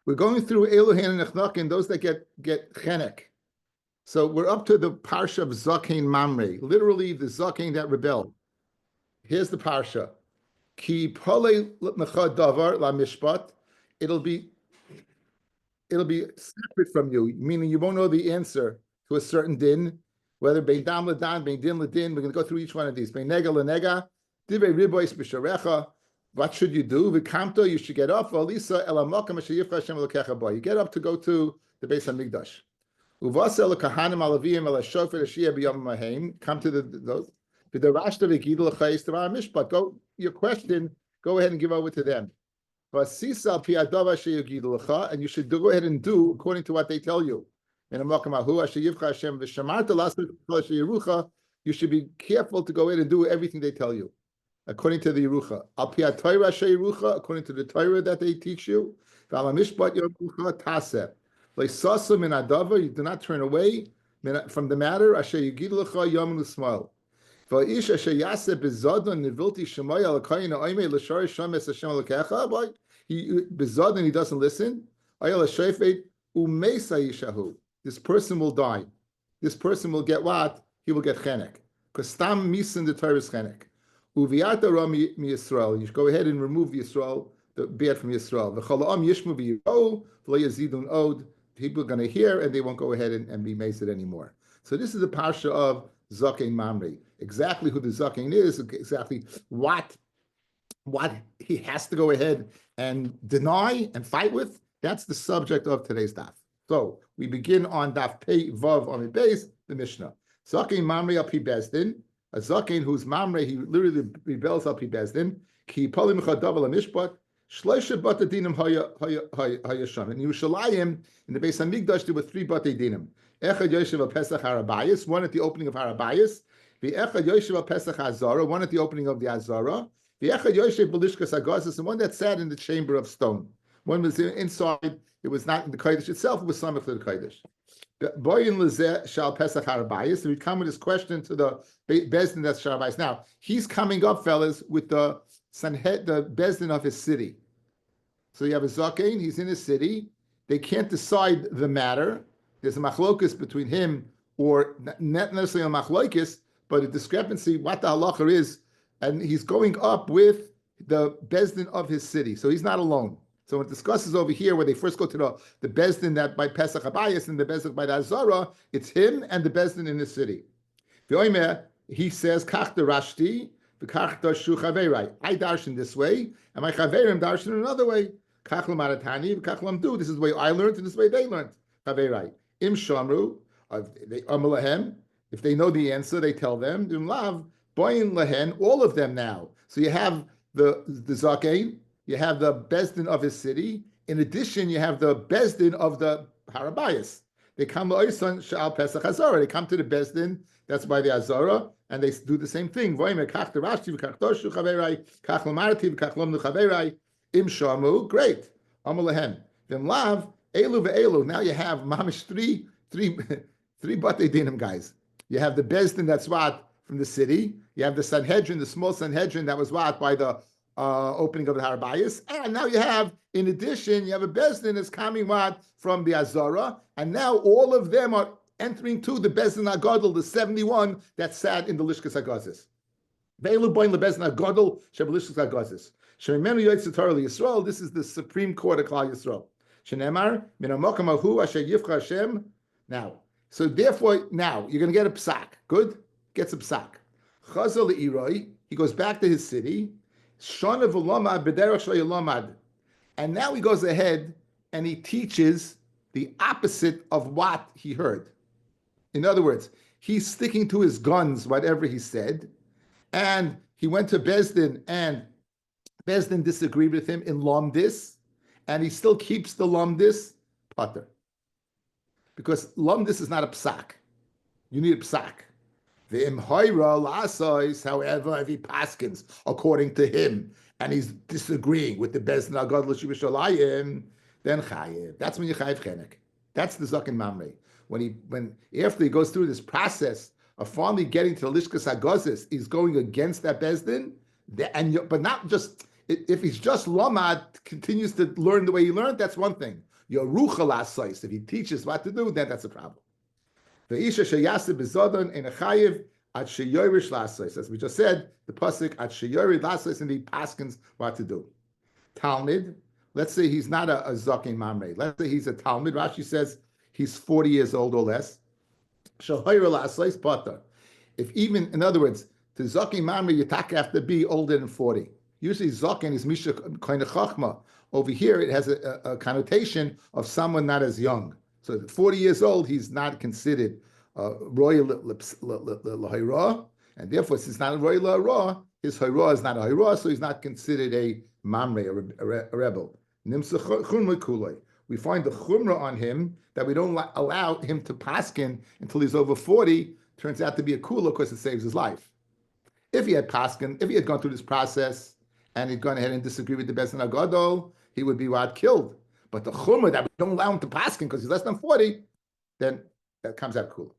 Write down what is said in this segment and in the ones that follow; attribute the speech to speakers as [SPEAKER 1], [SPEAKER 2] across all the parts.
[SPEAKER 1] We're going through Elohen and Echnakin, those that get chenek. So we're up to the parsha of Zakein Mamre, literally the Zakein that rebelled. Here's the parsha. Ki pole mecha davar la mishpat. It'll be separate from you, meaning you won't know the answer to a certain din, whether bein dam ladan, bein din ladin. We're going to go through each one of these. Bein nega lenega, divrei ribois b'sharecha. What should you do? V'kamto, you should get up. Alisa elamakam asher Hashem elokecha ba. You get up to go to the Beis Hamikdash. Uvasa lekahanim alaviyim elashofet ashiyah b'yom mahem. Come to those. V'darashta v'gidul l'chayis t'var mishpat. Go your question. Go ahead and give over to them. And you should go ahead and do according to what they tell you. You should be careful to go ahead and do everything they tell you, according to the Yerucha. According to the Torah that they teach you. You do not turn away from the matter. Bezod and he doesn't listen. This person will die. This person will get what? He will get chenek. Because stam misin the Torah is chenek. Uviyata ra mi Yisrael. You should go ahead and remove Yisrael, the bad from Yisrael. V'chalaam yishmu v'yiro v'lo yazidun od. People are going to hear and they won't go ahead and be mazed anymore. So this is the parsha of Zakein Mamre. Exactly who the Zakein is, exactly what he has to go ahead and deny and fight with. That's the subject of today's daf. So we begin on daf Pei Vav on the base, the Mishnah. Zakein Mamre al pi bezdin, a Zakein whose Mamre, he literally rebels al pi bezdin, ki polim chadav al mishpat, shleisha bata dinim hayasham. In Yerushalayim, in the Beis Hamikdash, there were 3 bate dinim. Echad Yoshev al Pesach Harabayis, one at the opening of Harabayis. The Echad Yoshev al Pesach Hazara, one at the opening of the Hazara. The Echad Yoshev Belishkas Agazis, and one that sat in the chamber of stone. One was inside, it was not in the Kodesh itself, it was samach to the Kodesh. Boyin Lezeh Shal Pesach Harabayis, and we come with this question to the Bezdin that's Harabayis. Now, he's coming up, fellas, with the Bezdin of his city. So you have a Zakein, he's in his city, they can't decide the matter. There's a machlokus between him, or not necessarily a machlokus, but a discrepancy, what the halacha is, and he's going up with the Bezdin of his city. So he's not alone. So it discusses over here where they first go to the Bezdin that by Pesach Habayis and the Bezdin by the Azara, it's him and the Bezdin in the city. He says, Kach the Rashti, Kach the Shu Chaverai. I darshan this way, and my Chaverim darshan another way. Kach l'maratani, Kach l'amdu. This is the way I learned, and this is the way they learned. Chaverai. Im Shamru, if they know the answer, they tell them, Lav, Boyin Lehen, all of them now. So you have the Zakein, you have the Bezdin of his city. In addition, you have the Bezdin of the Harabayas. They come to Sha'al Pesach Hazara. They come to the Bezdin, that's by the Hazara, and they do the same thing. Im Shamu, great. Amalahem. Vim Lav, Elu ve'elu. Now you have mamish three batei dinim guys. You have the Bezdin that's what from the city. You have the Sanhedrin, the small Sanhedrin that was what by the opening of the Harabayas. And now you have, in addition, you have a Bezdin that's coming what from the Azara. And now all of them are entering to the Bezdin Agadol, the 71 that sat in the Lishkas Agazis. Ve'elu boin leBezdin Agadol she'b'Lishkas Agazis. She'menu yoytz Torah Yisrael. This is the Supreme Court of Klal Yisrael. Shenemar min hamakam ahu asher yivcha Hashem. Now, so therefore, now you're going to get a psak. Good, gets a psak. Chazal le'iroi. He goes back to his city. Shana v'lomad b'derech shlo yilomad. And now he goes ahead and he teaches the opposite of what he heard. In other words, he's sticking to his guns, whatever he said, and he went to Bezdin, and Bezdin disagreed with him in Lomdis, and he still keeps the Lomdis pater. Because Lomdis is not a psak. You need a psak. The imhoira lasois, however, if he paskins according to him, and he's disagreeing with the Bezdin Agad l'shivashalayim, then chayev. That's when you chayev chenek. That's the Zaken Mamre. When after he goes through this process of finally getting to the Lishkas Agazis, he's going against that Bezdin, but not just if he's just Lomad, continues to learn the way he learned, that's one thing. Yorucha lasais. If he teaches what to do, then that's a problem. Ve'isha sheyaseh bezodon in a chayiv at sheyorish lasais. As we just said, the pasuk at sheyorish lasais, and he paskins what to do. Talmud. Let's say he's not a zaken mamre. Let's say he's a Talmud. Rashi says he's 40 years old or less. Shahayra lasais pater. If even, in other words, to zaken mamre, you have to be older than 40. Usually zaken is misha kind of chachma. Over here, it has a connotation of someone not as young. So at 40 years old, he's not considered royal lahira, and therefore, since he's not a royal lahira, his hayra is not a hayra, so he's not considered a mamre, a rebel. Nimsa chumra kulay. We find the chumra on him that we don't allow him to paskin until he's over 40. Turns out to be a kula because it saves his life. If he had paskin, if he had gone through this process and he'd gone ahead and disagreed with the Beis Din Agadol, he would be killed. But the chumra that we don't allow him to paskin because he's less than 40, then that comes out kula.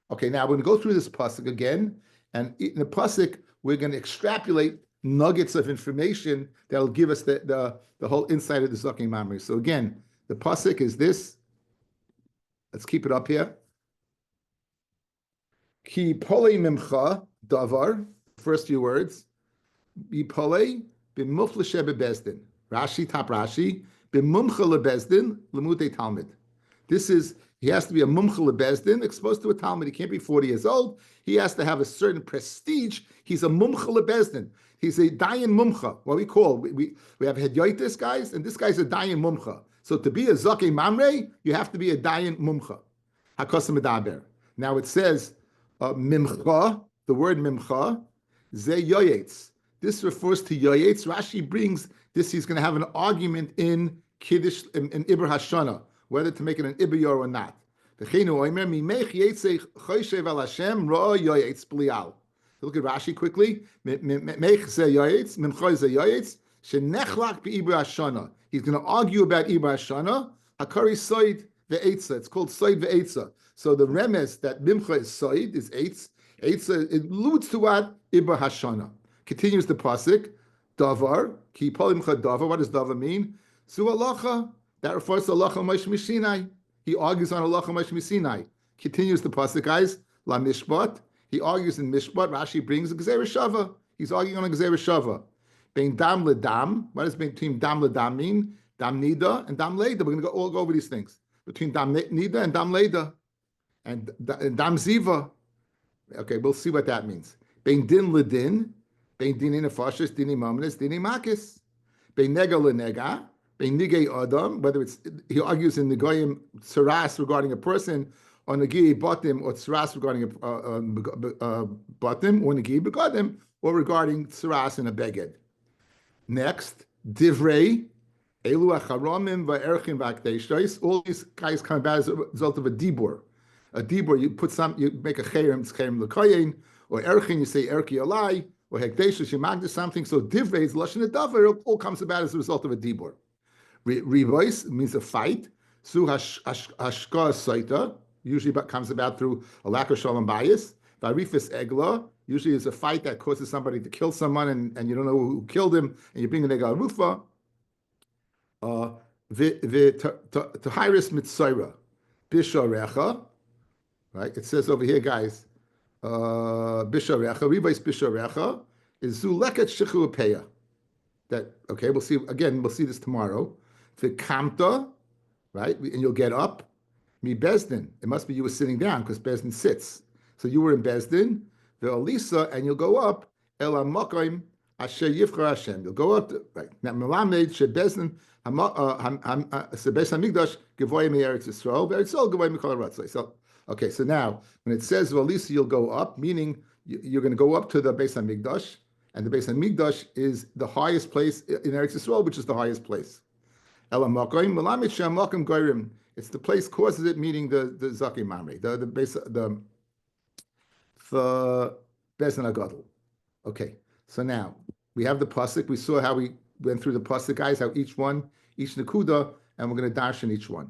[SPEAKER 1] Okay, now we're going to go through this pasuk again, and in the pasuk we're going to extrapolate nuggets of information that will give us the whole insight of the zaken mamre. So again, the pasuk is this. Let's keep it up here. Ki polei mimcha davar. First few words. Bi polei b'mufla shebebezdin. Rashi, top Rashi. B'mumcha lebezdin lemutei talmud. This is, he has to be a mumcha lebezdin, exposed to a talmud. He can't be 40 years old. He has to have a certain prestige. He's a mumcha lebezdin. He's a dayan mumcha. What we call, we have hedyotis guys, and this guy's a dayan mumcha. So to be a zaken mamre, you have to be a dayan mumcha. Hakosim medaber. Now it says mimcha. The word mimcha, ze yoyetz. This refers to yoyetz. Rashi brings this. He's going to have an argument in Kiddush in Iber Hashana, whether to make it an Iber or not. Look at Rashi quickly. He's going to argue about Iber Hashana. Hakari soid ve'etza. It's called soid ve'etza. So the remes that mimcha is soid is eitz. Eitza, it alludes to what? Iber Hashana. Continues the pasuk. Davar. Ki polimcha davar. What does davar mean? Su halacha. That refers to halacha Moshe Mishinai. He argues on halacha Moshe Mishinai. Continues the pasuk, guys. La mishpat. He argues in mishpat. Rashi brings a gzeira shava. He's arguing on a gzeira shava. Bein dam ledam. What does between dam ledam mean? Dam nida and dam leda. We're going to all go over these things. Between dam nida and dam leda. And dam ziva. Okay, we'll see what that means. Bein din ledin. Bein dini nefashis, dini mamanis, dini makis. Bein nega lenega. Bein nigei adam. Whether it's, he argues in negoyim tsaras regarding a person, or negei batim, or tsaras regarding a batim, or negei begadim, or regarding tsaras in a beged. Next, divrei, elu acharomim va'erchin va'akdeishtais. All these guys come about as a result of a dibur. A dibur, you put some, you make a cherem, it's cherem l'koyin, or erchin, you say erki alai, or hekdesh, you magda something. So divrei is lashon davar. It all comes about as a result of a dibur. Revoice means a fight. Su hashka saita usually comes about through a lack of shalom bayis. Varifis egla usually is a fight that causes somebody to kill someone, and you don't know who killed him, and you bring an egla rufa. Tahiris mitzaira bisharecha. Right? It says over here, guys, bisharecha, revoice bisharecha is zuleket shichu peya. That, okay, we'll see again, we'll see this tomorrow. The kamta, right? And you'll get up. Mi bezdin. It must be you were sitting down because bezdin sits. So you were in bezdin, the alisa, and you'll go up. El amakim asher yivchar Hashem. You'll go up. Right now, melamed she bezdin beis hamikdash gevoy mi Eretz Yisrael. Eretz Yisrael gevoy mi kol haratzos. So okay, so now when it says alisa, you'll go up, meaning you're going to go up to the beis hamikdash. And the Beis Hamikdash is the highest place in Eretz Yisrael, which is the highest place. It's the place causes it, meaning the zaken mamre, the Beis Din Agadol. Okay, so now we have the pasuk. We saw how we went through the pasuk, guys. How each nekuda, and we're going to dash in each one.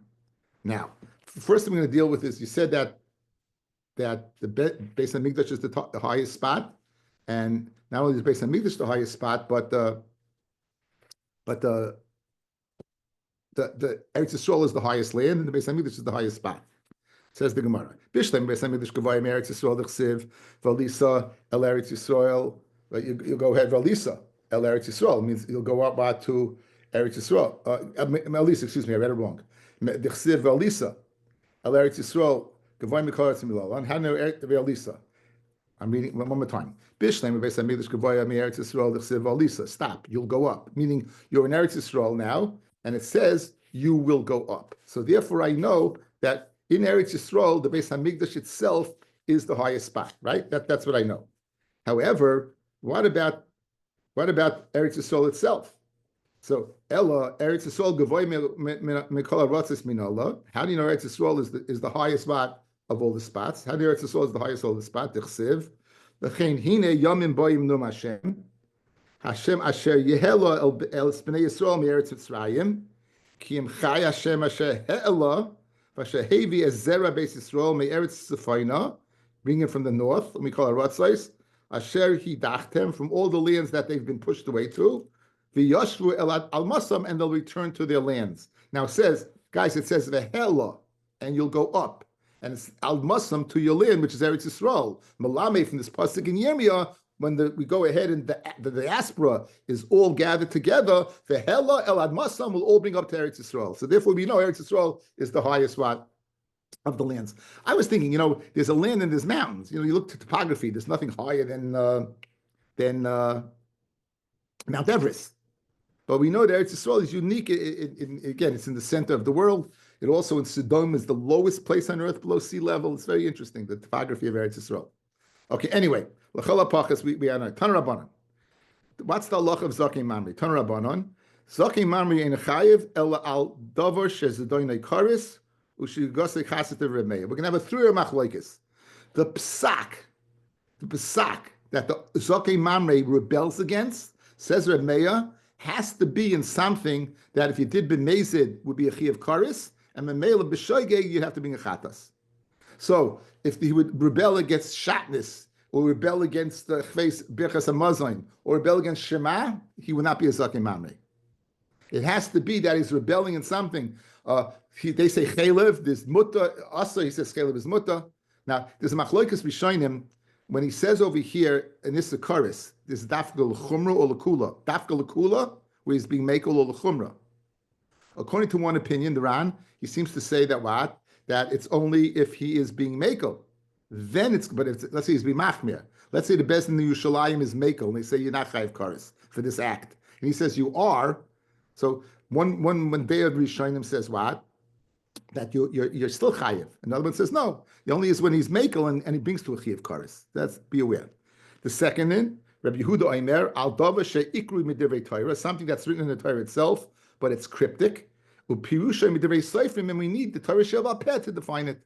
[SPEAKER 1] Now, the first thing we're going to deal with is you said that the Beis Hamikdash is the highest spot. And not only is Beis Hamikdash the highest spot, but the the Eretz Yisrael is the highest land, and the Beis Hamikdash is the highest spot. Says the Gemara. Bishleim Beis Hamikdash Gavayim Eretz Yisrael D'chsiv Valisa El Eretz Yisrael. You go ahead Valisa El Eretz Yisrael means you'll go up to Eretz Yisrael. Elisa, excuse me, I read it wrong. D'chsiv Valisa El Eretz Yisrael Gavayim Mikol Eretz Milal. And how Valisa? I'm reading one more time. Bishleim Beis Hamikdash Gavayim Eretz Yisrael D'chsiv Valisa. Stop. You'll go up. Meaning you're in Eretz Yisrael now, and it says you will go up. So therefore, I know that in Eretz Yisrael, the Beis Hamikdash itself is the highest spot, right? That's what I know. However, what about Eretz Yisrael itself? So Ella Eretz Yisrael Gavoy Mikol Ratzis Minallah. How do you know Eretz Yisrael is the highest spot of all the spots? How do you know Eretz Yisrael is the highest of all the spots? D'chsiv L'chein Hine Yomim Boyim Num Hashem Asher Yehelo El Spnei Yisrael MiEretz Mitzrayim Ki Im Chai Hashem Asher He'ela Vashehevi as Zera Beis Yisrael MiEretz Tzefayna, bring it from the north. We call it Ratzais. Asher Hidachtem, from all the lands that they've been pushed away to. V'yoshvu Elad Almasam, and they'll return to their lands. Now it says, guys, it says Vehela, and you'll go up, and it's Almasam to your land, which is Eretz Yisrael. Malame from this pasuk in Yirmiyah, when we go ahead and the diaspora is all gathered together, the Hela El Admasam will all bring up to Eretz Yisrael. So therefore, we know Eretz Yisrael is the highest one of the lands. I was thinking, there's a land and there's mountains. You look to topography. There's nothing higher than Mount Everest. But we know that Eretz Yisrael is unique. Again, it's in the center of the world. It also in Sodom is the lowest place on earth below sea level. It's very interesting, the topography of Eretz Yisrael. Okay, anyway. L'chol hapachas, we are now. Tan Rabbanon. What's the halacha of Zakim Mamri? Tan Rabbanon. Zakim Mamri ein chayiv ela al davar shezedoinei karis u'shigosei chaset remeya. We're going to have a three-year machlokes. The psak that the Zakim Mamri rebels against, says Remeya, has to be in something that if you did b'mezid would be a chiyav karis, and b'meila b'shoigeg you'd have to bring a chatas. So if he would rebel against shatness, or rebel against the chveis birchas hamazon, or rebel against Shema, he will not be a zaken mamre. It has to be that he's rebelling in something. They say chaylev, there's mutta, also he says chaylev is mutta. Now, there's a machloikas b'shonim, when he says over here, in this Zakaris, there's dafka l'chumra or l'kula. Dafka l'kula, where he's being makel or l'chumra. According to one opinion, the Ran, he seems to say that what? That it's only if he is being makel. Then let's say he's being machmir. Let's say the best in the Yerushalayim is makel, and they say you're not chayiv karis for this act. And he says you are. So one day of Rishonim says what? That you're still chayiv. Another one says no. The only is when he's makel and he brings to a chayiv karis. That's, be aware. The second in Rabbi Yehuda Omer al dava she'ikru midivrei Torah, something that's written in the Torah itself, but it's cryptic. Upirusha midivrei seifrim, and we need the Torah shel peh to define it.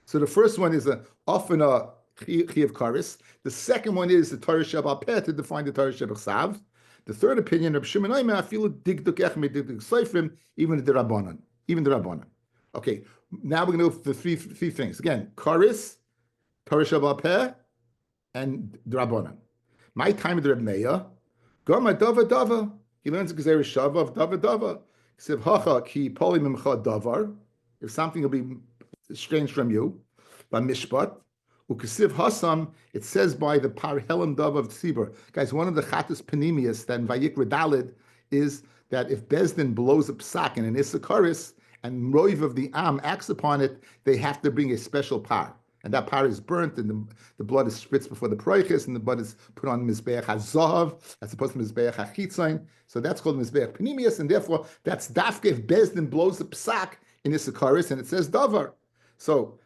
[SPEAKER 1] So the first one is often a chiyav karis. The second one is the Torah shel peh to define the Torah shel sav. The third opinion of Shimon Omer, I feel digduk ech midigduk seifrim, even the rabbanon. Okay, now we're going to go for the three things again: karis, Torah shel peh, and the rabbanon. My time of the Reb Meir, Gama Dava. He learns the Gezeirah Shava of Dava. He said, Hacha ki poli mimcha davar. If something will be strange from you, by mishpat. Ukesiv hasam. It says by the parhelim davar of Tzibur. Guys, one of the chatas panemius that in Vayikra Dalid is that if Bezdin blows a psak in an Issacharius and Roiv of the Am acts upon it, they have to bring a special par. And that par is burnt, and the blood is spritzed before the proiches, and the blood is put on Mizbeach HaZahav, as opposed to Mizbeach HaChitzain. So that's called Mizbeach Panemius, and therefore that's dafke if Bezdin blows the psak in Issacharius, and it says davar. So,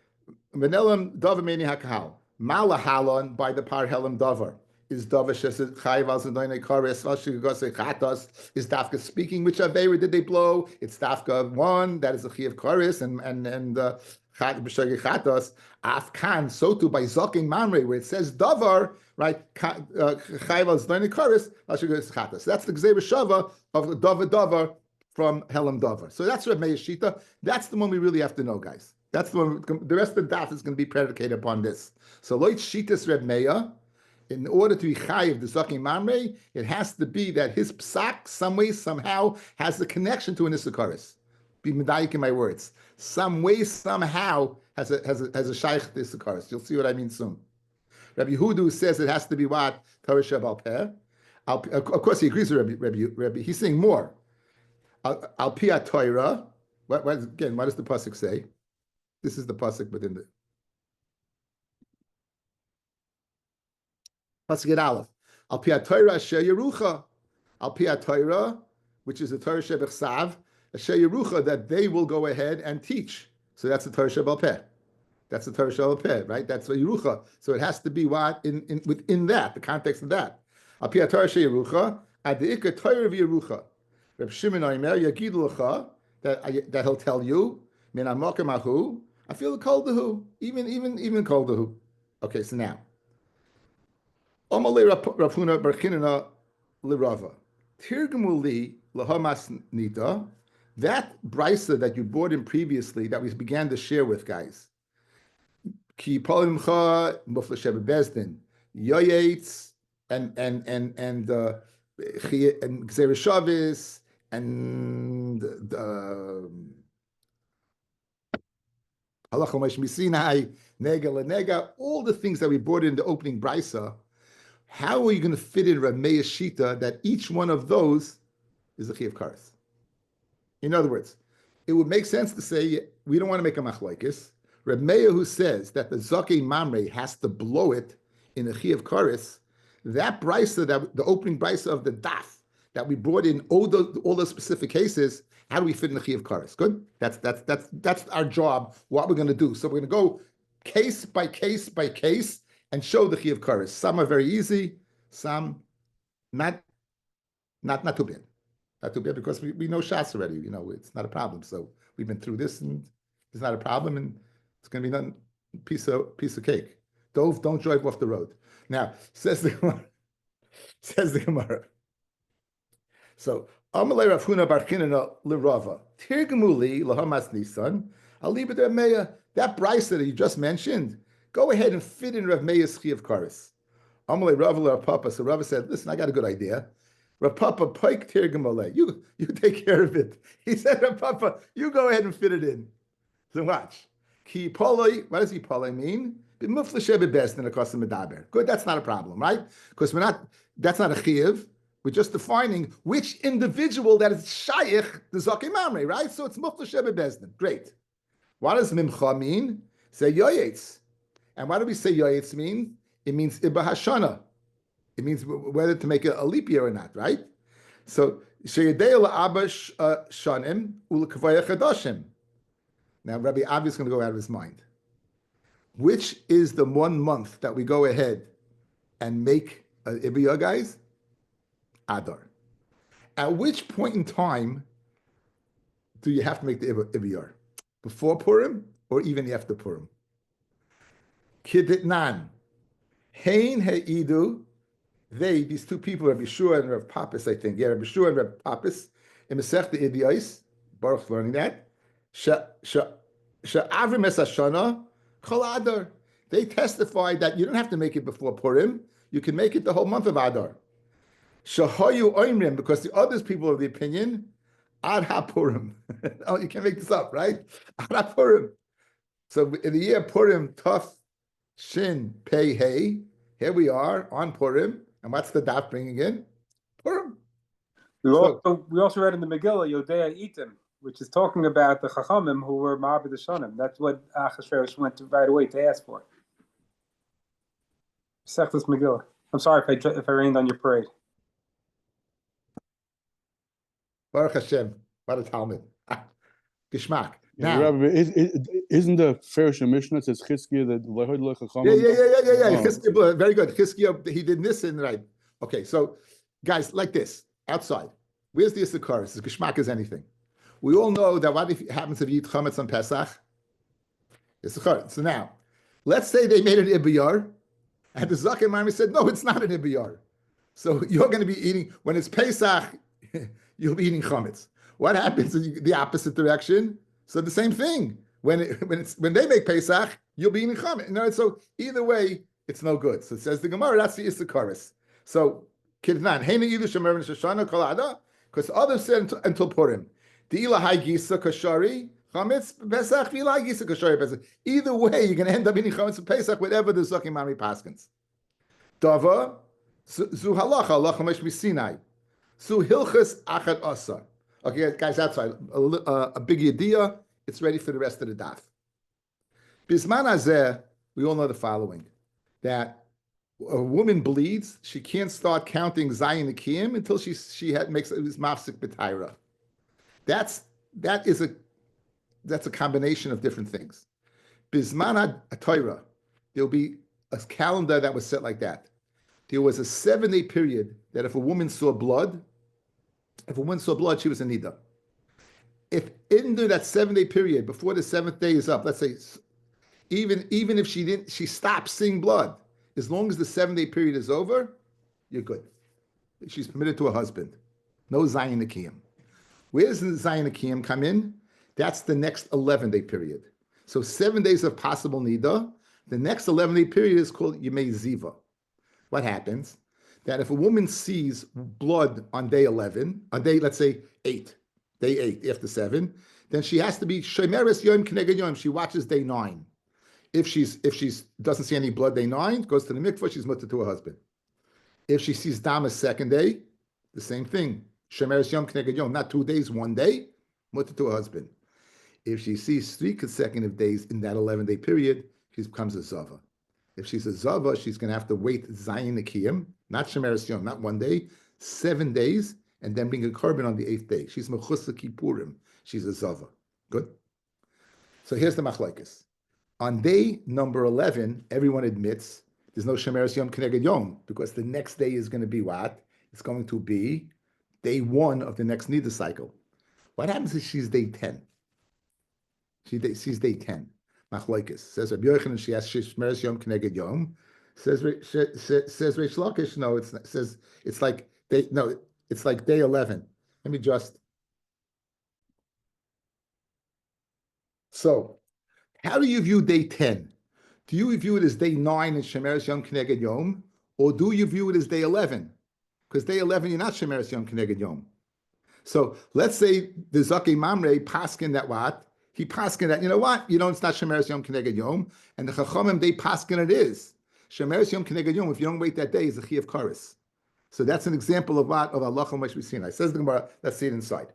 [SPEAKER 1] Menelam davar meni hakahal. Malahalon by the par helam davar. Is davar shesaid chayiv al zadoinei kares v'ashigosei chatas. Is dafka speaking which avera did they blow? It's dafka one, that is a chiyav kares, and chatas afkan, so too by zaking mamre where it says davar, right? Chayiv al zadoinei kares v'ashigosei chatas. That's the Gezeirah Shava of davar from helam davar. So that's Reb Meir Shita. That's the one we really have to know, guys. That's the one. The rest of the daf is going to be predicated upon this. So loit shitas Reb Meir in order to be chayiv the Zaki Mamre, it has to be that his psak, some way, somehow, has a connection to an Issachar. Be medayik in my words. Some way, somehow, has a shaykh to Issachar. You'll see what I mean soon. Rabbi Hudu says it has to be what? Torah Shebal Peh. Of course, he agrees with Rabbi. He's saying more. Al Pia Torah. What does the pasuk say? This is the pasuk within the pasuk at Aleph. Al Pia Torah Asher Yerucha. Al Pia Torah, which is the Torah Shebechsav, Asher Yerucha, that they will go ahead and teach. So that's the Torah Shebal Peh. That's the Torah Shebal Peh, right? That's the Yerucha. So it has to be what within that, the context of that. Al Pia Torah Asher Yerucha, Ad Deika Torah Yerucha. Reb Shimon Omer Yagidu Lecha, that he'll tell you, Min Amokem Ahu, I feel called the who, even called the who. Okay, so now. Omale Rafuna Barchinana Lirava. Tirgamuli Lahamas Nita, that brisa that you brought in previously that we began to share with guys. Ki Polimcha Mufla Sheba Bezdin, Yoyetz and Xerishavis and Halacha Moshe Sinai, Nega Lenega, all the things that we brought in the opening brisa. How are you going to fit in Rav Meir's shita that each one of those is a Chi of Kares? In other words, it would make sense to say we don't want to make a machlokes. Rav Meir, who says that the Zakei Mamre has to blow it in a Chi of Kares, that brisa, that the opening brisa of the Daf that we brought in all those specific cases, how do we fit in the Chi of Kares? Good. That's our job. What we're going to do. So we're going to go case by case by case and show the Chi of Kares. Some are very easy, some not too bad. Not too bad because we know Shas already. It's not a problem. So we've been through this, and it's not a problem, and it's going to be nothing, piece of cake. Don't drive off the road. Now says the Gemara. So Amalei Rav Huna bar Chinana l'Rava Tirgamuli lahamas Nisan Aliba de Meya. That brisa that you just mentioned, go ahead and fit in Rav Meir's Chi of Kares. Amalei Rav Papa. So Rav said, "Listen, I got a good idea. Rav Papa, Pike Tirgamole. You take care of it." He said, "Rav Papa, you go ahead and fit it in." So watch. Ki poloi. What does he poloi mean? B'mufla shebe best in a kosim medaber. Good. That's not a problem, right? Because that's not a chiyuv. We're just defining which individual that is shaykh the Zakei Mamre, right? So it's mufla shebe bezdin. Great. What does mimcha mean? Say yoyetz. And what do we say yoyetz mean? It means ibah hashana. It means whether to make a leap year or not, right? So sheyedei la'abash shanim ulekavaya chadashim. Now Rabbi Avi is going to go out of his mind. Which is the 1 month that we go ahead and make ibiyah, guys? Adar. At which point in time do you have to make the ibiyah? Before Purim or even after Purim? Kiditnan. Hein he'idu. These two people, Rabbi Shua and Rav Papis, I think. Yeah, Rabbi Shua and Rav Papis. In Masechta Idiyos, Baruch's learning that. Sha'avrim es hashana kol Adar. They testified that you don't have to make it before Purim. You can make it the whole month of Adar. Shahayu oimrim, because the others people are of the opinion, Ad HaPurim. Oh, you can't make this up, right? Ad HaPurim. So in the year Purim, Tuf Shin Pei Hey, here we are on Purim. And what's the daf bringing in? Purim.
[SPEAKER 2] We also read in the Megillah, Yodea Itim, which is talking about the Chachamim who were Ma'abed Hashanim. That's what Achashverosh went to right away to ask for. Sechtas Megillah. I'm sorry if I rained on your parade.
[SPEAKER 1] Baruch Hashem, what a Talmud. Geschmack. Now,
[SPEAKER 3] Rabbi, isn't the Pharisee Mishnah says Chizkiah that Lehod Lechacham?
[SPEAKER 1] Yeah. Chizkiah, very good. Chizkiah, he did this in right. Okay, so guys, like this, outside. Where's the Issachar? As geschmack as anything. We all know that what if happens if you eat chametz on Pesach? Issachar. So now, let's say they made an ibiyar, and the Zakei Mamre said, no, it's not an ibiyar. So you're going to be eating, when it's Pesach, you'll be eating chametz. What happens in the opposite direction? So the same thing. When they make Pesach, you'll be eating chametz. So either way, it's no good. So it says the Gemara, that's the Issachar. So Kidnan, Hena Idu Shemer Shoshana Kolada, because others said until Purim. Deila Hai Gisa Kashari, Chametz Pesach, Vila Gisa Kashari Pesach. Either way, you're going to end up eating Chametz Pesach, whatever the Zuki Mami Paskins. Dava, Zu Halacha, Halacha Mesh Misinai. Zu Hilchas Achad Asa. Okay, guys, that's right. A big idea. It's ready for the rest of the daf. Bisman Azeh, we all know the following, that a woman bleeds, she can't start counting Zayin Akiyim until she makes this mafsik b'taira. That's a combination of different things. Bisman HaTorah, there'll be a calendar that was set like that. There was a 7-day period that if a woman saw blood, she was a nida. If into that 7-day period, before the 7th day is up, let's say, even if she stops seeing blood, as long as the 7-day period is over, you're good. She's permitted to a husband. No Zayin Akiyim. Where does the Zayin Akiyim come in? That's the next 11-day period. So 7 days of possible nida. The next 11-day period is called Yemei Ziva. What happens? That if a woman sees blood on day 11, on day, let's say, 8, day 8 after 7, then she has to be Shemeres Yom K'neged Yom. She watches day 9. If she doesn't see any blood day 9, goes to the mikvah, she's mutter to her husband. If she sees dam a second day, the same thing. Shemeres Yom K'neged Yom, not 2 days, 1 day, mutter to her husband. If she sees 3 consecutive days in that 11-day period, she becomes a zava. If she's a zava, she's going to have to wait Zayin Akiyim, not Shemeres Yom, not 1 day, 7 days, and then bring a korban on the 8th day. She's Mechusah Kippurim. She's a zava. Good? So here's the machlokes. On day number 11, everyone admits there's no Shemeres Yom K'neged Yom, because the next day is going to be what? It's going to be day 1 of the next Nida cycle. What happens if she's day 10? She's day 10. Machlokes. Says Rabbi Yochanan, she has Shemeres Yom K'neged Yom. Says Reish Lakish, no, it's not. Says it's like day 11. Let me just. So, how do you view day 10? Do you view it as day 9 and Shemeres Yom K'neged Yom, or do you view it as day 11? Because day 11, you're not Shemeres Yom K'neged Yom. So let's say the Zakei Mamre paskin that what? He paskin that, you know what? It's not Shemeres Yom K'neged Yom, and the Chachamim, they paskin it is. Shemeres Yom K'neged Yom, if you don't wait that day, is a Chi of Karis. So that's an example of what? Of Allah Chumash B'Sinai. Says the Gemara, let's see it inside.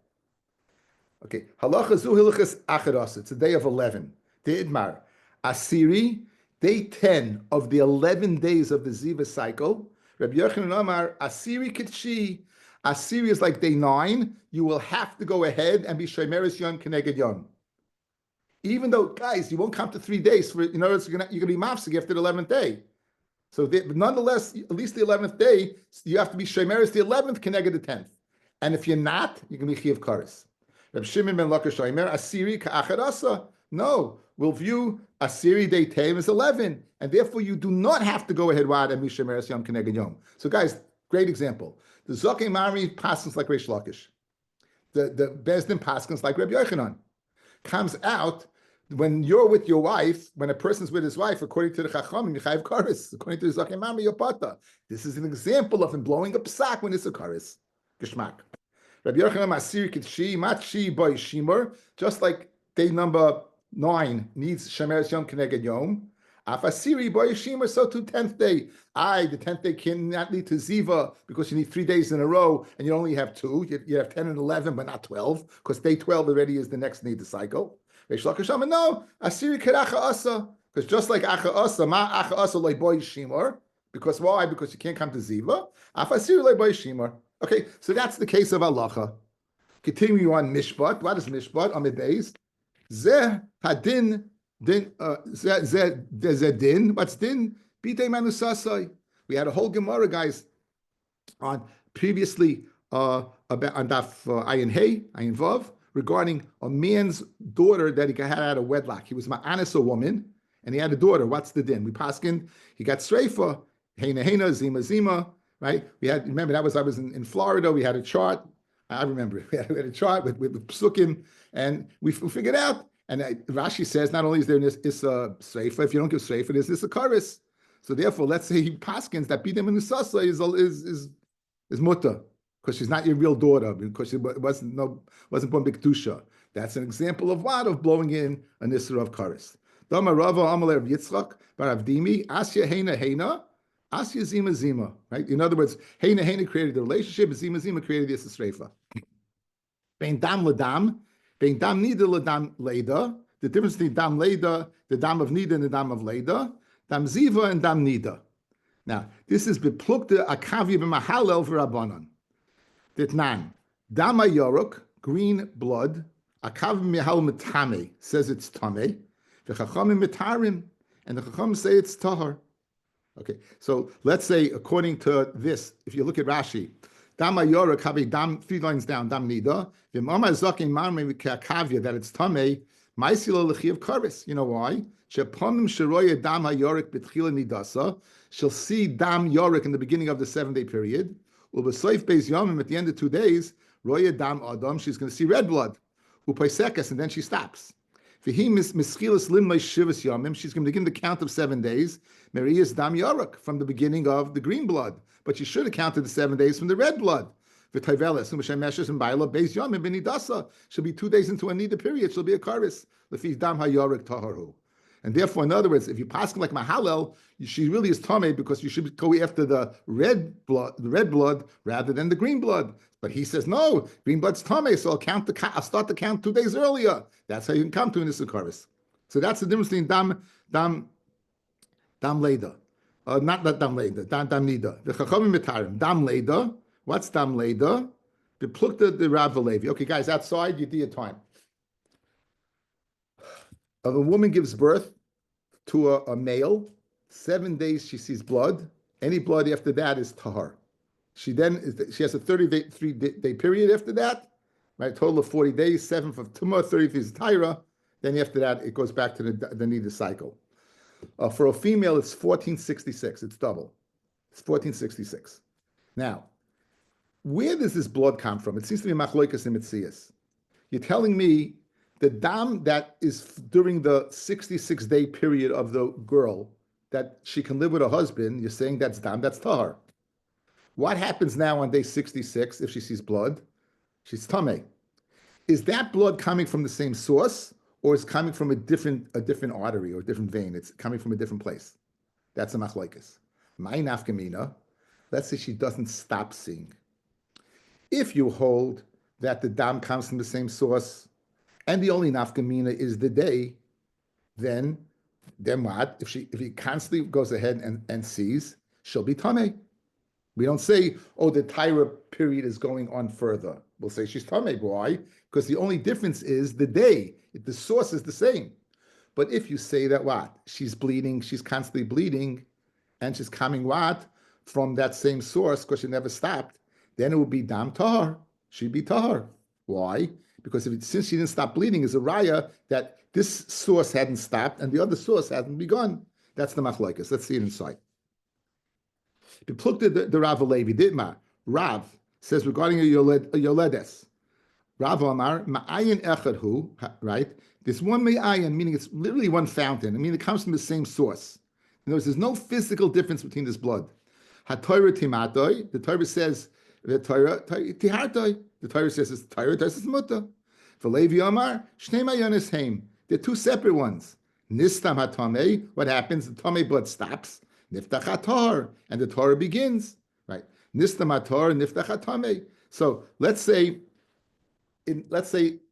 [SPEAKER 1] Okay. Halacha zu hilchas acharos. It's a day of 11. De'idmar. Asiri, day 10 of the 11 days of the Ziva cycle. Rabbi Yochanan Amar, Asiri kitshi. Asiri is like day 9. You will have to go ahead and be Shemeres Yom K'neged Yom. Even though, guys, you won't come to 3 days for, you're going to be mafsik after the 11th day. So but nonetheless, at least the 11th day, you have to be Shemeres the 11th K'neged the 10th. And if you're not, you can be Chi of Karis. Reb Shimon ben Lakish Omer, Asiri ka'acharasa. No, we'll view Asiri day 10 as 11, and therefore you do not have to go ahead and be Shemeres Yom K'neged Yom. So guys, great example. The Zakei Mari paskins like Reish Lakish. The Bezdin paskins like Rabbi Yochanan. Comes out when you're with your wife, when a person's with his wife, according to the Chachamim, you chayav karis. According to the Zakei Mari, your pata. This is an example of him blowing a psak when it's a karis. Geshmak. Rabbi Yochanan Asiri kitshi matshi boy shimur. Just like day number 9 needs Shemeres Yom K'neged Yom. Af Asiri boy shimur, so to 10th day. The 10th day cannot lead to Ziva because you need 3 days in a row and you only have 2. You have 10 and 11, but not 12, because day 12 already is the next need to cycle. Reish Lakish Amar, no, Asiri keracha asa, because just like acha asa, ma acha asa loy boy shimur. Because why? Because you can't come to Ziva. Af Asiri loy boy shimur. Okay, so that's the case of halacha. Continue on mishpat. What is mishpat? Amid days. Zeh hadin din. Zeh din. What's din? Bidei manusasai. We had a whole Gemara, guys, on previously about on Daf Ayin Hey, Ayin Vav, regarding a man's daughter that he had out of wedlock. He was ma'anis a woman, and he had a daughter. What's the din? We paskin. He got streifa. Heina heina zima zima. Right? Remember, I was in Florida. We had a chart. I remember we had a chart with psukim, and we figured out. And Rashi says not only is there this sreifa, if you don't give sreifa, there's this a karis. So therefore, let's say he paskins that Bidem and Nusasa is mutter, because she's not your real daughter, because she wasn't born b'kedusha. That's an example of what? Of blowing in a nisra of karis. Dama Rava Amalei of Yitzchak bar Avdimi Asya Heina Asya Zima Zima. Right. In other words, Heina created the relationship, Zima Zima created the Yisrafa. Bein dam ladam, bein dam nida ladam leda. The difference between dam leda, the dam of nida, and the dam of leda, dam ziva and dam nida. Now, this is beplukta akavi b'mahalel v'rabbanon. Ditnan, dama yorok, green blood, akavi mihal mitame, says it's tame, v'chachamim mitarim, and the chacham say it's tahar. Okay, so let's say, according to this, if you look at Rashi, dama yorok have a dam, 3 lines down, dam nida, v'mama zakin marme v'kakavya, that it's tame, ma'isilo l'chi of karis. You know why? Sheponim sheroya dam hayorik b'tchila nidasa, she'll see dam yorik in the beginning of the 7-day period. U'b'soif beis yomim, at the end of 2 days, roya dam adam, she's going to see red blood. U'paisekas, and then she stops. V'hi mischilas limlei shivas yomim, she's going to begin the count of 7 days. Marias dam yorik, from the beginning of the green blood. But she should have counted the 7 days from the red blood. V'tayveles, u'm'shemeshes and baila, beis yomim b'nidasa, she'll be 2 days into a nida period, she'll be a karis. L'fi dam hayorik taharu. And therefore, in other words, if you pass like Mahalel, she really is Tomei because you should go after the red blood rather than the green blood. But he says, no, green blood's Tomei, so I'll start the count 2 days earlier. That's how you can come to an Issachar. So that's the difference between dam leda. Not dam leda, dam nida. The Chachamim mitarim, dam leda. What's dam leda? The plukta the Rav Levi. Okay, guys, outside, you do your time. If a woman gives birth to a male, 7 days she sees blood. Any blood after that is tahar. She has a 33-day period after that, right? Total of 40 days, 7 for tumah, 33 is taira. Then after that, it goes back to the nida cycle. For a female, it's 1466. It's double. It's 1466. Now, where does this blood come from? It seems to be machloikas and mitzias. You're telling me the dam that is during the 66-day period of the girl that she can live with her husband, you're saying that's dam, that's tahar. What happens now on day 66 if she sees blood? She's tameh. Is that blood coming from the same source, or is it coming from a different artery or a different vein? It's coming from a different place. That's a machlokes. My nafkamina, let's say she doesn't stop seeing. If you hold that the dam comes from the same source, and the only nafkamina is the day, then what? If he constantly goes ahead and sees, she'll be tameh. We don't say, oh, the Tyra period is going on further. We'll say she's tameh. Why? Because the only difference is the day. The source is the same. But if you say that what? She's bleeding, she's constantly bleeding, and she's coming what? From that same source, because she never stopped, then it would be dam tahar. She'd be tahar. Why? Because since she didn't stop bleeding, is a raya that this source hadn't stopped and the other source hadn't begun. That's the machlokes. Let's see it inside. The Rav Levi Ditma. Rav says regarding a yoledes. Rav Amar ma'ayin echad hu, right? This one ma'ayin, meaning it's literally one fountain. I mean, it comes from the same source. In other words, there's no physical difference between this blood. HaTorah timatoi. The Torah says the Torah tihartoi. The Torah says it's Torah, this is muta. For Levi Omar, Shnei Mayonis Haim. They're two separate ones. Nistam HaTamei, what happens? The Tamei blood stops. Niftach HaTor, and the Torah begins. Right? Nistam HaTor, Niftach HaTamei. So let's say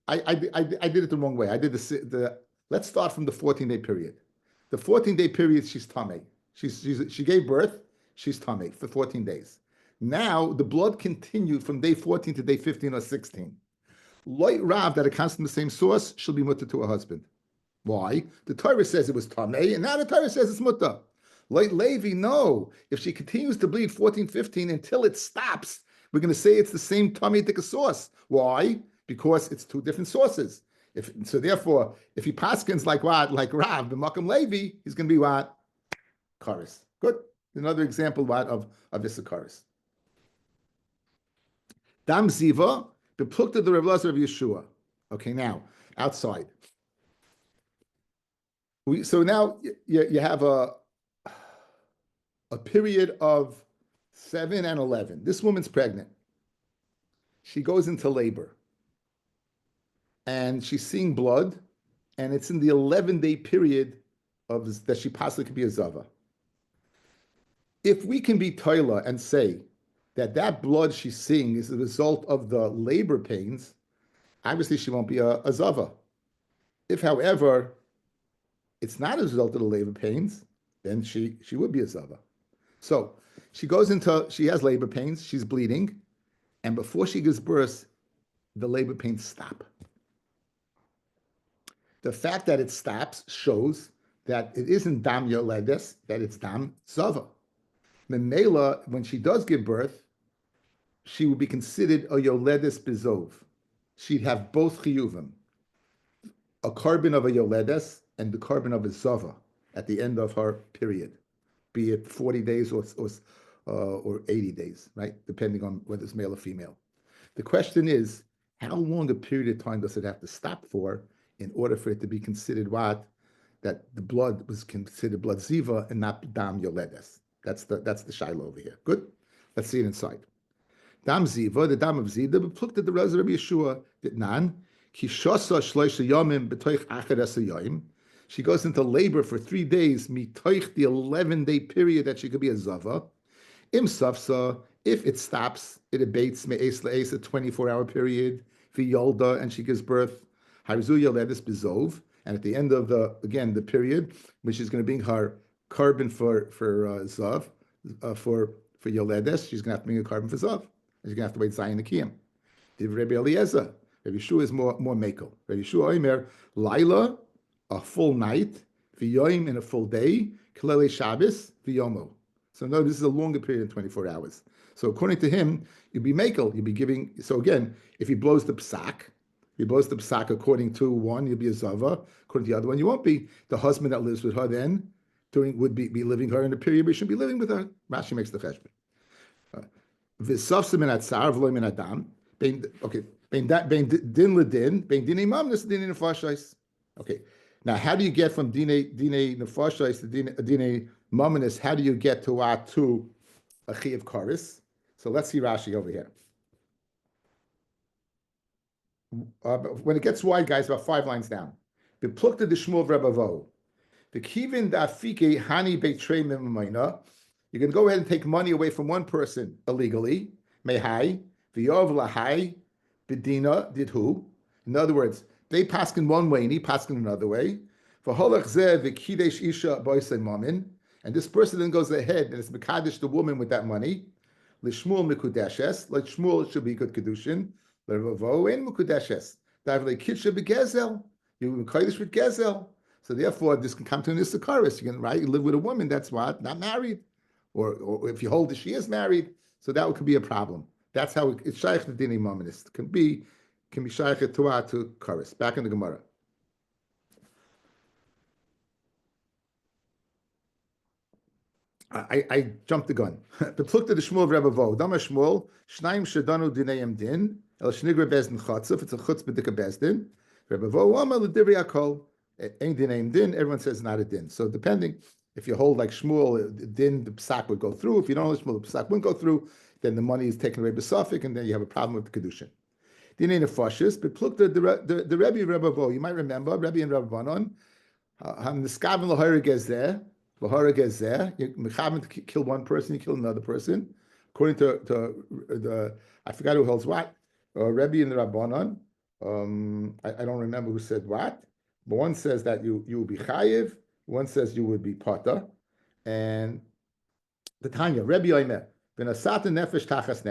[SPEAKER 1] I did it the wrong way. I did let's start from the 14-day period. The 14-day period, she's Tamei. She gave birth, she's Tamei for 14 days. Now, the blood continued from day 14 to day 15 or 16. Loit Rav, that it comes from the same source, she'll be mutter to her husband. Why? The Torah says it was Tamei, and now the Torah says it's mutter. Loit Levi, no. If she continues to bleed 14, 15 until it stops, we're going to say it's the same Tamei source. Why? Because it's two different sources. Therefore, if he paskins like what? Like Rav, the Makam Levi, he's going to be what? Karis. Good. Another example what of Issachar. Dam Ziva, the plukta the Rav Lazar of Yeshua. Okay, now, outside. So now you have a a period of 7 and 11. This woman's pregnant. She goes into labor. And she's seeing blood. And it's in the 11-day period that she possibly could be a zava. If we can be toila and say that blood she's seeing is the result of the labor pains, obviously she won't be a zava. If, however, it's not as a result of the labor pains, then she would be a zava. So she has labor pains, she's bleeding, and before she gives birth, the labor pains stop. The fact that it stops shows that it isn't dam yoledes, that it's dam zava. Memela, when she does give birth, she would be considered a yoledes bezov. She'd have both chiyuvim, a carbon of a yoledes and the carbon of a zava at the end of her period, be it 40 days or 80 days, right? Depending on whether it's male or female. The question is, how long a period of time does it have to stop for in order for it to be considered that the blood was considered blood ziva and not dam yoledes? That's the shiloh over here. Good? Let's see it inside. Dam ziva, the dam of ziva, but looked at the Rabbi Yeshua, that nan, kishosa shloisha yomim b'toich acheres hayoyim. She goes into labor for 3 days, mitoich the 11-day period that she could be a zava. Im safsa, if it stops, it abates me'es la'es, a 24-hour period, v'yolda, and she gives birth, harzu yoledis bezov, and at the end of the period, which is going to bring her carbon for zav, for yoledes, she's going to have to bring a carbon for zav. She's going to have to wait Zayin Akiyim. Div Rabbi Eliezer, Rabbi Yeshua is more mekel. Rabbi Yeshua Omer, Laila, a full night, v'yoyim, in a full day, Kalele Shabbos, v'yomo. So no, this is a longer period than 24 hours. So according to him, you'd be mekel, you'd be giving, so again, if he blows the psak, according to one, you'll be a zava. According to the other one, you won't be. The husband that lives with her then would be living her in a period where he should be living with her. Rashi makes the cheshbon. V'safsim min atzar v'lo min adam. Okay, ben din ledin, ben dinei mamnis dinei nefashais. Okay, now how do you get from dinei nefashais to dinei mamnis? How do you get to a chiyuv karis? So let's see Rashi over here. When it gets wide, guys, about 5 lines down. The plukta the shmuel of Rebavo. The kivin da fike hani beitrei mimayna. You can go ahead and take money away from one person illegally. Mehai v'yov lahai b'dina did who? In other words, they paskin one way and he paskin another way. V'holach zeh v'kidesh isha boisei mamin. And this person then goes ahead and is mekadesh the woman with that money. L'shmuel mikudeshes. Like Shmuel, it should be good kedushin. L'ravo ein mikudeshes. Davlei kitcha begezel. You kodesh with gezel. So therefore, this can come to an isakaris. You can you live with a woman that's not married, or if you hold that she is married, so that could be a problem. That's how it's shaykh the dini mominist can be shaykh to karis. Back in the Gemara. I jumped the gun. The pluk to the Shmuel of Rebbe Vo. Dama Shmuel, Shnaim Shadanu Dinayim Din, El Shnigra Bezdin Chatzuf, it's a Chutz B'dika Bezdin. Rebbe Vo, Wama L'Divri Akol, Ein Dinayim Din, everyone says not a Din. So depending, if you hold like Shmuel, Din, the Psak would go through. If you don't hold Shmuel, the Psak wouldn't go through, then the money is taken away by Suffolk, and then you have a problem with the Kedushin. Dinay Nefashis, but pluk the Rebbe Vo, you might remember, Rebbe and Rebbe Banon, Ham Niskaven L'Hoyer Gezeh, you mechaven to kill one person, you kill another person. According to the, I forgot who holds what, Rebbe and the Rabbanon. I don't remember who said what, but one says that you would be chayiv, one says you would be pata, and the Tanya Rebbe Omer v'nasata nefesh tachas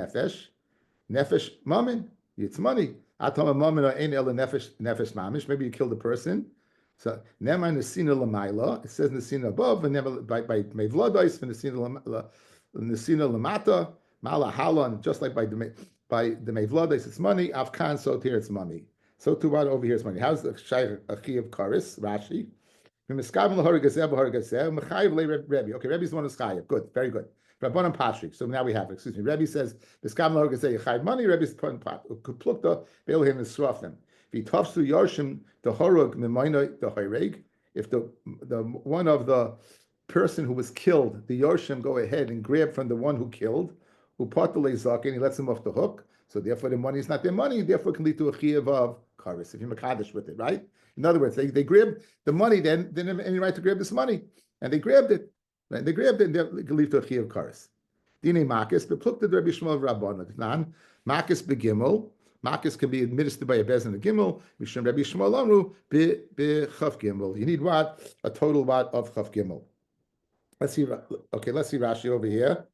[SPEAKER 1] nefesh mamin, it's money. Atama mamin or ein ela nefesh mamish. Maybe you killed a person. So Nema Nesina Lamaila, it says Nesina above, and never by Mevlodois from Nesina Lamata, Mala Halan, just like by the Mevlodois it's money, Afkan, so here it's money. So to what over here is money. How's the Shai Achi of Karis, Rashi? Okay, Rebbe's one is Chayev. Good, very good. Rabbanan Pashrik. So now we have it. Excuse me. Rebbe says, Miskav Lahorgazeh Chayev money, Rebbe's Plukta, Beilhim is Srafim. If the one of the person who was killed, the Yorshim go ahead and grab from the one who killed, who part the Lezak, and he lets him off the hook. So therefore, the money is not their money, therefore it can lead to a chiyuv of kares if you're makadosh with it, right? In other words, they grabbed the money, then they didn't have any right to grab this money, and they grabbed it. Right? They grabbed it, and it can lead to a chiyuv kares. Dine makis, beplukta Rabbi Shmuel Rabbanah. Nan makis begimel. Makis can be administered by a bezin of gimel. Mishum Rabbi Shmuel Amru be chaf gimel. You need what? A total what of chaf gimel. Let's see. Okay, let's see Rashi over here.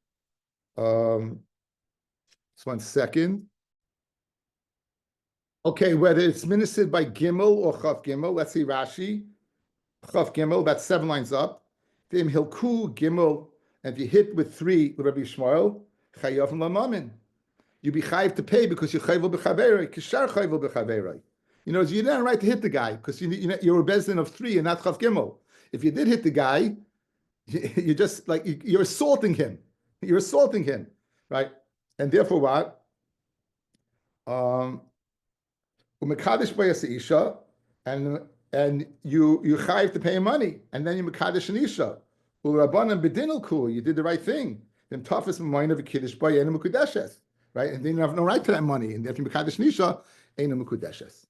[SPEAKER 1] Just 1 second. Okay, whether it's ministered by gimel or chaf gimel, let's see Rashi. Chaf gimel, that's 7 lines up. V'im hilku gimel, and if you hit with 3, Rabbi Shmuel, chayav lamamin. You be chayiv to pay because you're chayiv b'chaverei, kishar chayiv b'chaverei. You know, you didn't have a right to hit the guy because you're a bezin of 3 and not chaf gimel. If you did hit the guy, you're just like you're assaulting him. You're assaulting him, right? And therefore, what? Umekadesh b'yas isha, and you chayiv to pay him money, and then you mekadesh an isha. Urabanan bedinel ku, you did the right thing. Then toughest mind of a kiddush by enu mekudeshes, right? And then you have no right to that money, and if you mekadesh an isha, enu mekudeshes.